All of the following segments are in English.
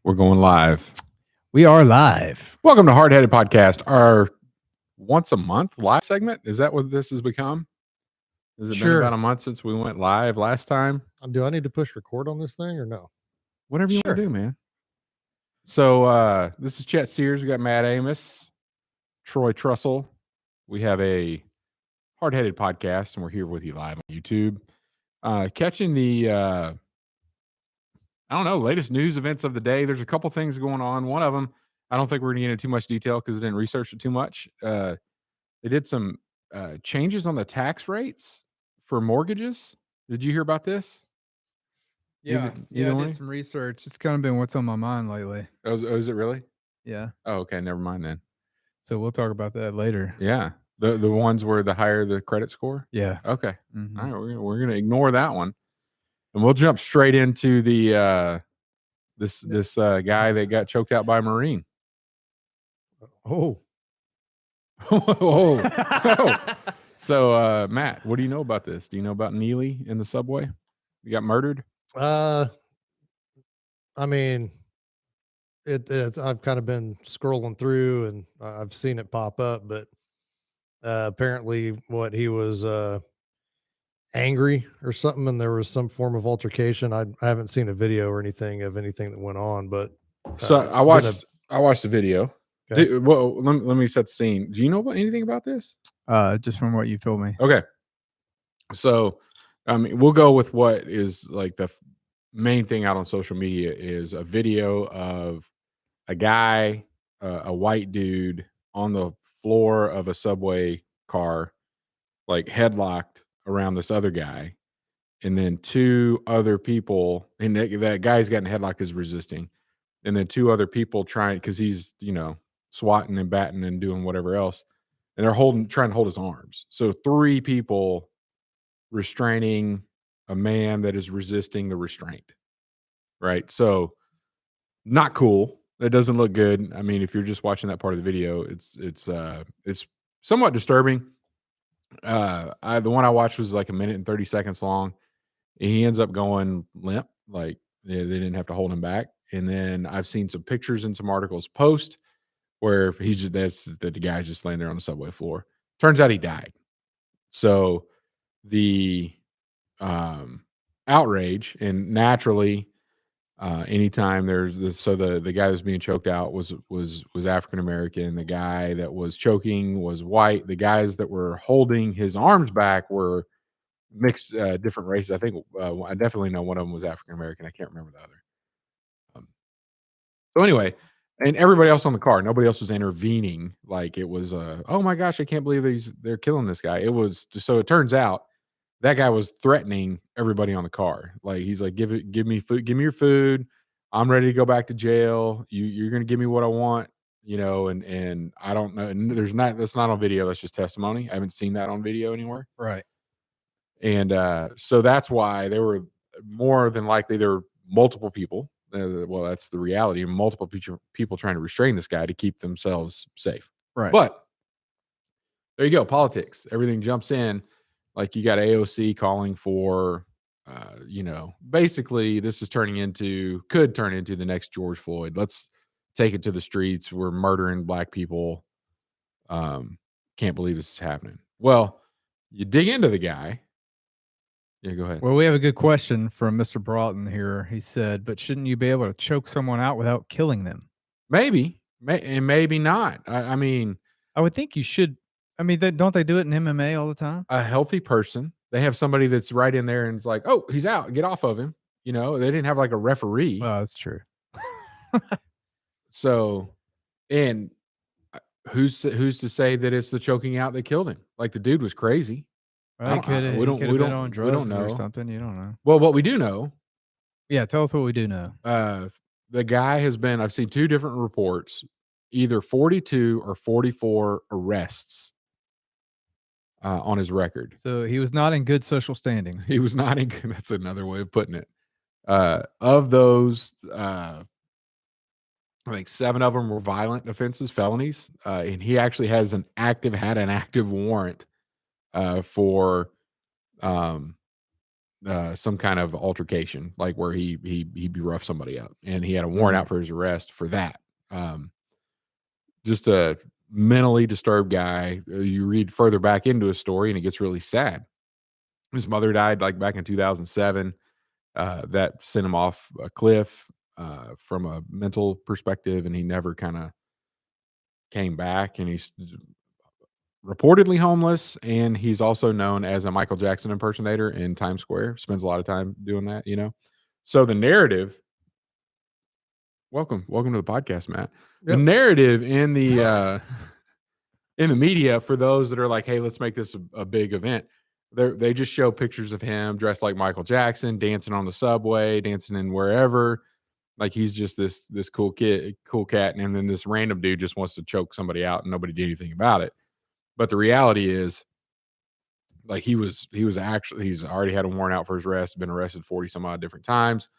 We're going live. We are live. Welcome to Hardheaded Podcast, our once a month live segment. Is that what this has become? Has it been about a month since we went live last time? Do I need to push record on this thing or no? Whatever you want to do, man. So this is Chet Sears. We got Matt Amos, Troy Trussell. We have a Hardheaded Podcast, and we're here with you live on YouTube. Catching the latest news events of the day. There's a couple things going on. One of them, I don't think we're going to get into too much detail because I didn't research it too much. They did some changes on the tax rates for mortgages. Did you hear about this? Yeah, I did some research. It's kind of been what's on my mind lately. Oh, is it really? Yeah. Oh, okay. Never mind then. So we'll talk about that later. Yeah. The ones where the higher the credit score? Yeah. Okay. Mm-hmm. All right. We're going to ignore that one. And we'll jump straight into the this guy that got choked out by a Marine. Oh. So, Matt, what do you know about this? Do you know about Neely in the subway? He got murdered? I mean, it's I've kind of been scrolling through and I've seen it pop up, but apparently he was angry or something, and there was some form of altercation. I haven't seen a video or anything of anything that went on, but so I watched the video. Okay. Well, let me set the scene. Do you know anything about this? Just from what you told me. Okay. So, I mean, we'll go with what is like the main thing out on social media is a video of a guy, a white dude on the floor of a subway car, like headlocked around this other guy. And then two other people, and that guy's gotten headlocked is resisting. And then two other people trying, because he's, swatting and batting and doing whatever else. And they're trying to hold his arms. So three people restraining a man that is resisting the restraint. Right. So not cool. That doesn't look good. I mean, if you're just watching that part of the video, it's somewhat disturbing. The one I watched was like 1 minute and 30 seconds long. And he ends up going limp. Like they didn't have to hold him back. And then I've seen some pictures and some articles post where the guy's just laying there on the subway floor. Turns out he died. So the outrage, and naturally, anytime there's this, so the guy that's being choked out was African American. The guy that was choking was white. The guys that were holding his arms back were mixed, different races. I think I definitely know one of them was African American. I can't remember the other. So anyway, and everybody else on the car, nobody else was intervening. Like it was, oh my gosh, I can't believe they're killing this guy. It was, so it turns out that guy was threatening everybody on the car. Like he's like, give me food, give me your food. I'm ready to go back to jail. You're going to give me what I want, and I don't know. And that's not on video. That's just testimony. I haven't seen that on video anywhere. Right. And so that's why there were more than likely there were multiple people. Well, that's the reality. Multiple people trying to restrain this guy to keep themselves safe. Right. But there you go. Politics. Everything jumps in. Like you got AOC calling for, basically this is could turn into the next George Floyd. Let's take it to the streets. We're murdering black people. Can't believe this is happening. Well, you dig into the guy. Yeah, go ahead. Well, we have a good question from Mr. Broughton here. He said, but shouldn't you be able to choke someone out without killing them? Maybe, and maybe not. I mean, I would think you should. I mean, don't they do it in MMA all the time? A healthy person, they have somebody that's right in there and it's like, oh, he's out. Get off of him. They didn't have like a referee. Well, that's true. So, and who's to say that it's the choking out that killed him? Like the dude was crazy. Well, we don't on drugs or something. You don't know. Well, what we do know. Yeah, tell us what we do know. The guy I've seen two different reports, either 42 or 44 arrests on his record. So he was not in good social standing. He was not in good. That's another way of putting it. Of those, I think 7 of them were violent offenses, felonies. And he actually had an active warrant for some kind of altercation, like where he roughed somebody up, and he had a warrant out for his arrest for that. Just a mentally disturbed guy. You read further back into his story, and it gets really sad. His mother died like back in 2007. That sent him off a cliff from a mental perspective, and he never kind of came back. And he's reportedly homeless, and he's also known as a Michael Jackson impersonator in Times Square. Spends a lot of time doing that, So the narrative. Welcome to the podcast, Matt. The Yep. narrative in the media for those that are like, hey, let's make this a big event. They just show pictures of him dressed like Michael Jackson, dancing on the subway, dancing in wherever. Like he's just this cool cat, and then this random dude just wants to choke somebody out, and nobody did anything about it. But the reality is, like he's already had a warrant out for his arrest, been arrested 40 some odd different times,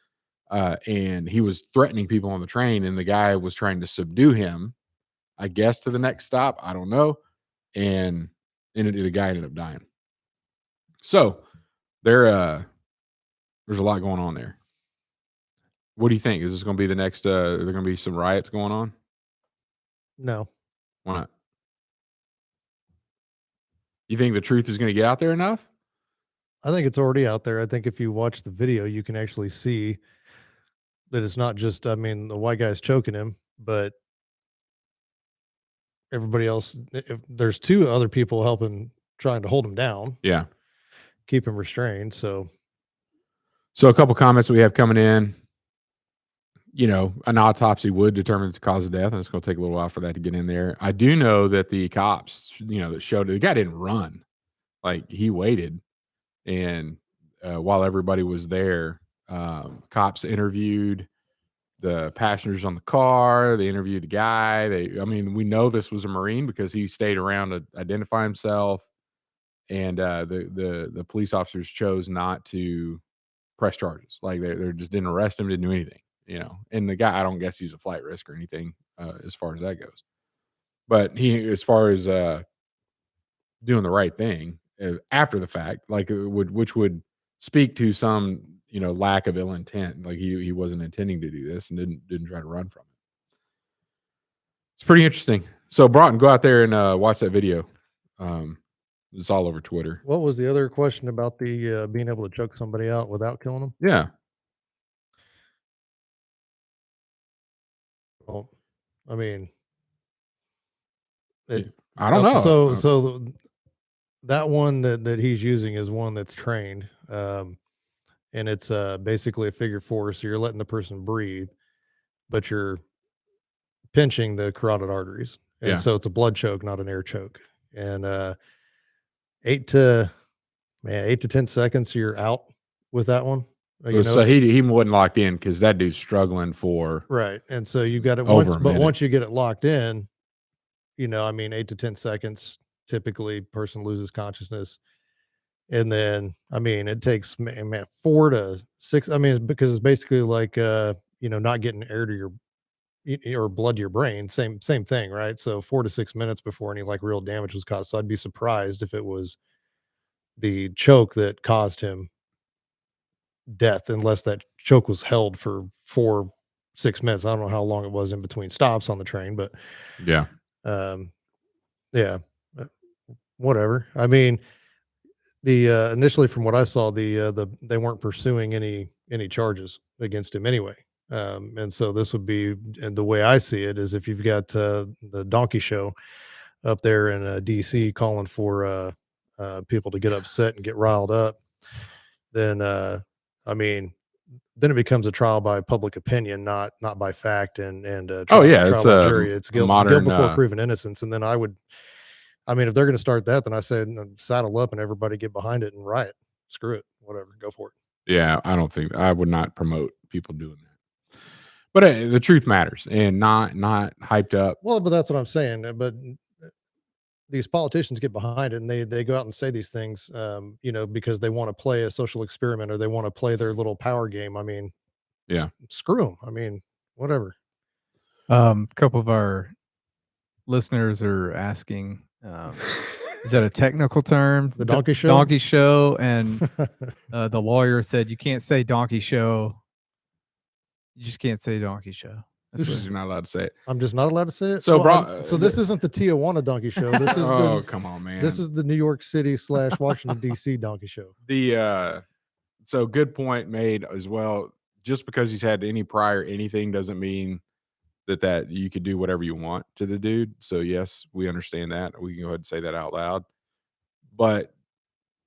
and he was threatening people on the train, and the guy was trying to subdue him, I guess, to the next stop. I don't know, and the guy ended up dying. So there's a lot going on there. What do you think? Is this going to be the next? Are there going to be some riots going on? No. Why not? You think the truth is going to get out there enough? I think it's already out there. I think if you watch the video, you can actually see that it's not just, the white guy's choking him, but everybody else. If there's two other people helping, trying to hold him down, Yeah. keep him restrained. So a couple comments we have coming in. An autopsy would determine the cause of death, and it's going to take a little while for that to get in there. I do know that the cops, that showed it, the guy didn't run. Like, he waited, and while everybody was there, cops interviewed the passengers on the car. They interviewed the guy. We know this was a Marine because he stayed around to identify himself, and the police officers chose not to press charges. Like, they just didn't arrest him, didn't do anything. And the guy, I don't guess he's a flight risk or anything as far as that goes. But as far as doing the right thing after the fact, like which would speak to some, lack of ill intent. Like he wasn't intending to do this and didn't try to run from it. It's pretty interesting. So Broughton, go out there and watch that video. It's all over Twitter. what was the other question about the being able to choke somebody out without killing them? Yeah. Well, I mean, it, I don't know. So that one that he's using is one that's trained, and it's basically a figure four. So you're letting the person breathe, but you're pinching the carotid arteries, and Yeah. so it's a blood choke, not an air choke. And 8 to 10 seconds, you're out with that one. So he wasn't locked in because that dude's struggling for right. And so you got it over once, a but minute. once you get it locked in, 8 to 10 seconds, typically person loses consciousness. And then, it takes 4 to 6. Because it's basically like, not getting air to or blood to your brain. Same thing, right? So 4 to 6 minutes before any like real damage was caused. So I'd be surprised if it was the choke that caused him death, unless that choke was held for 4-6 minutes. I don't know how long it was in between stops on the train, but yeah. Yeah, whatever. The initially from what I saw, they weren't pursuing any charges against him anyway. And so this would be, and the way I see it is, if you've got the donkey show up there in DC calling for people to get upset and get riled up, then then it becomes a trial by public opinion, not by fact and trial it's by a jury. It's guilt modern before proven innocence. And then if they're going to start that, then I said saddle up and everybody get behind it and riot. Screw it, whatever, go for it. Yeah, I would not promote people doing that. But the truth matters, and not hyped up. Well, but that's what I'm saying. But these politicians get behind it and they go out and say these things, because they want to play a social experiment or they want to play their little power game. Yeah. Screw them. Whatever. A couple of our listeners are asking, Is that a technical term? The donkey show? Donkey show, and the lawyer said you can't say donkey show. You just can't say donkey show. That's You're not allowed to say it. I'm just not allowed to say it. So, so this isn't the Tijuana donkey show. This is oh, come on, man. This is the New York City / Washington D.C. donkey show. So good point made as well. Just because he's had any prior anything doesn't mean that you could do whatever you want to the dude. So yes, we understand that. We can go ahead and say that out loud. But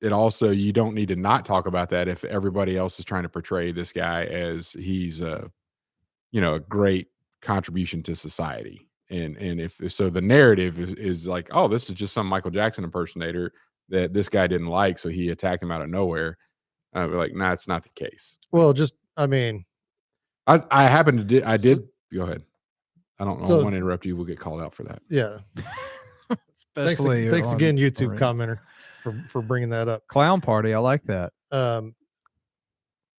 it also, you don't need to not talk about that if everybody else is trying to portray this guy as he's a great contribution to society. And if so, the narrative is like, oh, this is just some Michael Jackson impersonator that this guy didn't like, so he attacked him out of nowhere. We're like, nah, it's not the case. Well, just I mean, I happened to did. Go ahead. I don't want to interrupt you. We'll get called out for that. Yeah. Especially thanks again, YouTube commenter, for bringing that up. Clown party. I like that.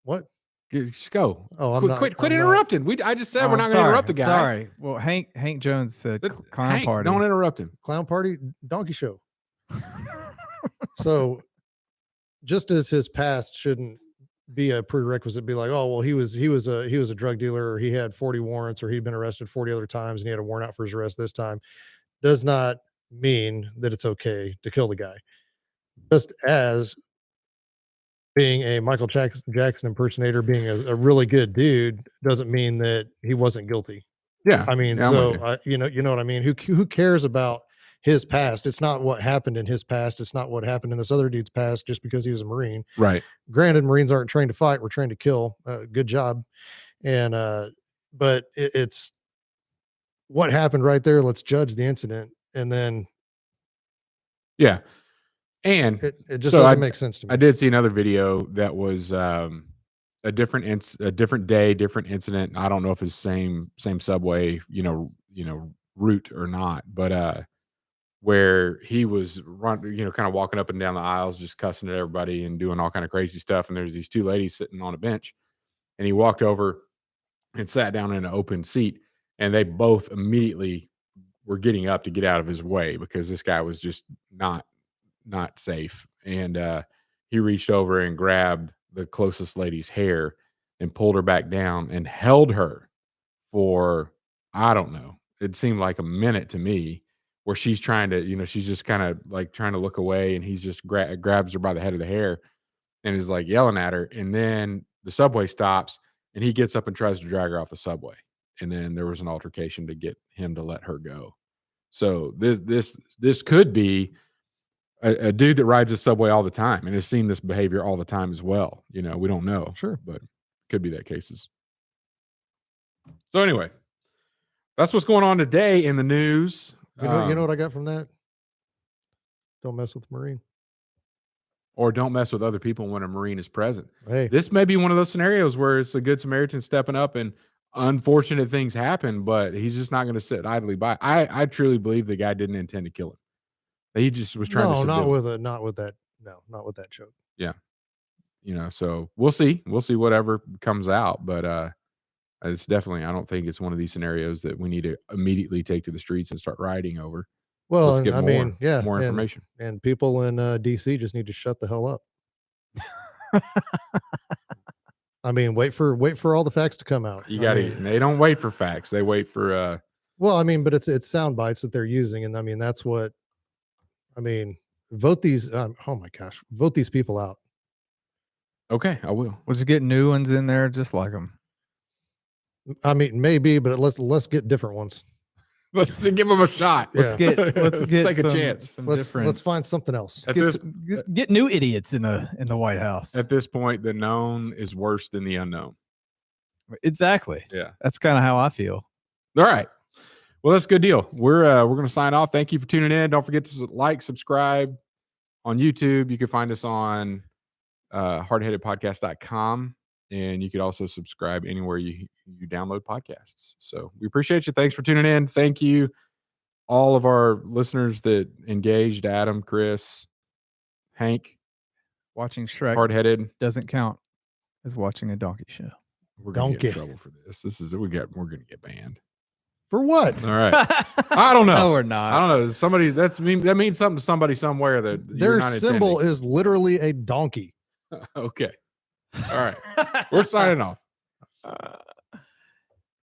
What? Just go. Oh, I'm quit interrupting. I just said we're not going to interrupt the guy. Sorry. Well, Hank Jones said clown party. Don't interrupt him. Clown party, donkey show. So, just as his past shouldn't be a prerequisite, be like, oh well, he was a drug dealer, or he had 40 warrants, or he'd been arrested 40 other times, and he had a warrant out for his arrest this time, does not mean that it's okay to kill the guy. Just as being a Michael Jackson impersonator, being a really good dude, doesn't mean that he wasn't guilty. Yeah, I mean, you know what I mean. Who cares about his past? It's not what happened in his past. It's not what happened in this other dude's past. Just because he was a Marine, right? Granted, Marines aren't trained to fight; we're trained to kill. Good job, and but it's what happened right there. Let's judge the incident, and then yeah. And it just doesn't make sense to me. I did see another video that was a different day, different incident. I don't know if it's same subway, route or not, but where he was kind of walking up and down the aisles, just cussing at everybody and doing all kind of crazy stuff. And there's these two ladies sitting on a bench, and he walked over and sat down in an open seat, and they both immediately were getting up to get out of his way because this guy was just not safe. And he reached over and grabbed the closest lady's hair and pulled her back down and held her for, I don't know, it seemed like a minute to me, where she's trying to, she's just kind of like trying to look away, and he's just grabs her by the head of the hair and is like yelling at her. And then the subway stops, and he gets up and tries to drag her off the subway. And then there was an altercation to get him to let her go. So this could be a dude that rides the subway all the time and has seen this behavior all the time as well. We don't know. Sure. But could be that cases. So anyway, that's what's going on today in the news. You know what I got from that? Don't mess with a Marine. Or don't mess with other people when a Marine is present. Hey. This may be one of those scenarios where it's a good Samaritan stepping up and unfortunate things happen, but he's just not going to sit idly by. I truly believe the guy didn't intend to kill him. He just was trying to not with that choke. Yeah. So we'll see whatever comes out, but it's definitely, I don't think it's one of these scenarios that we need to immediately take to the streets and start rioting over. Well, let's get more information. And people in DC just need to shut the hell up. I mean, wait for all the facts to come out. They don't wait for facts. They wait for well, I mean, but it's sound bites that they're using, and I mean that's what vote these vote these people out. Okay, I will. Let's get new ones in there just like them. I mean, maybe, but let's get different ones. Let's give them a shot. Let's take a chance. Let's find something else. Get new idiots in the White House. At this point, the known is worse than the unknown. Exactly. Yeah, that's kind of how I feel. All right. Well, that's a good deal. We're going to sign off. Thank you for tuning in. Don't forget to like, subscribe on YouTube. You can find us on hardheadedpodcast.com, and you could also subscribe anywhere you download podcasts. So we appreciate you. Thanks for tuning in. Thank you, all of our listeners that engaged: Adam, Chris, Hank. Watching Shrek Hardheaded doesn't count as watching a donkey show. We're going to get in trouble for this. We're going to get banned. For what? All right. I don't know. No, we're I not. don't know. Somebody that means something to somebody somewhere that you're Their not symbol intending. is literally a donkey. Okay. All right. We're signing off.